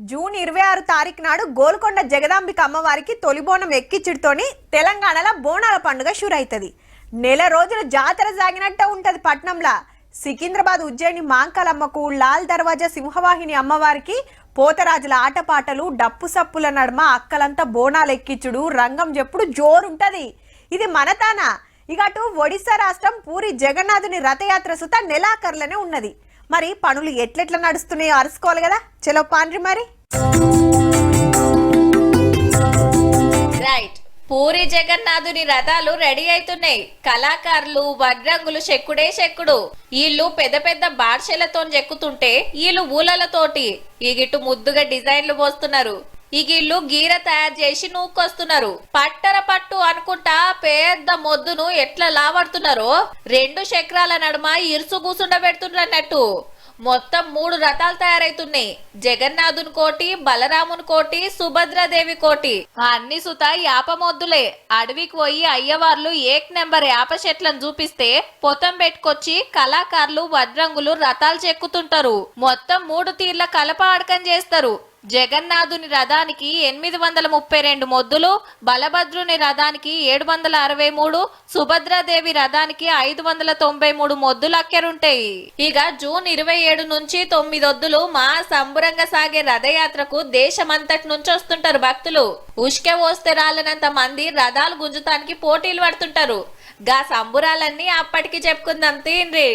June 26 తారీఖు నాడు గోల్కొండ జగదాంబిక అమ్మవారికి తొలి బోనం ఎక్కించుడుతోని తెలంగాణలో బోనాల పండుగ షురైతది. నెల రోజులు జాతర సాగినట్టే ఉంటది. పట్నంలా సికింద్రాబాద్ ఉజ్జయిని మాంకాలమ్మకు లాల్ దర్వాజా సింహవాహిని అమ్మవారికి పోతరాజుల ఆటపాటలు డప్పు సప్పుల నడుమ అక్కలంతా బోనాలు ఎక్కించుడు రంగం చెప్పుడు జోరుంటది. ఇది మనతానా. ఇక అటు ఒడిశా రాష్ట్రం పూరి జగన్నాథుని రథయాత్ర సుత నెలాఖర్లనే ఉన్నది. మరి పనులు ఎట్లెట్లా నడుస్తున్నాయో అరుసుకోవాలి కదా. చలో పాండ్రి మరి. రైట్, పూరి జగన్నాథుని రథాలు రెడీ అవుతున్నాయి. కళాకారులు వడ్రంగులు చెక్కుడే చెక్కుడు. వీళ్ళు పెద్ద పెద్ద బాడ్షలతో చెక్కుతుంటే వీళ్ళు ఊలలతోటి ఈగిట్టు ముద్దుగా డిజైన్లు పోస్తున్నారు. ఈగిళ్ళు గీర తయారు చేసి నూక్కొస్తున్నారు. పట్టర పట్టు అనుకుంటా పెద్ద మొద్దును ఎట్లా లావడుతున్నారో 2 చక్రాల నడుమ ఇరుసు కూసుండ పెడుతున్నట్టు మొత్తం 3 రథాలు తయారైతున్నాయి. జగన్నాథుని కోటి, బలరాముని కోటి, సుభద్రాదేవి కోటి. అన్ని సుత యాప మొద్దులే. అడవికి పోయి అయ్యవార్లు ఏక్ నెంబర్ యాప చెట్లను చూపిస్తే పొతం పెట్టుకొచ్చి కళాకారులు వడ్రంగులు రథాలు చెక్కుతుంటారు. మొత్తం 3 తీర్ల కలప అడకం చేస్తారు. జగన్నాథుని రథానికి 832 మొద్దులు, బలభద్రుని రథానికి 763, సుభద్రాదేవి రథానికి 593 మొద్దులు అక్కెరుంటాయి. ఇక జూన్ 27 నుంచి 9 ఒద్దులు మా సంబురంగా సాగే రథయాత్రకు దేశమంతటి నుంచి వస్తుంటారు భక్తులు. ఉష్కె పోస్తే రాలనంత మంది రథాలు గుంజుతానికి పోటీలు పడుతుంటారు. గా సంబురాలన్నీ అప్పటికి చెప్పుకుందాం తీన్రి.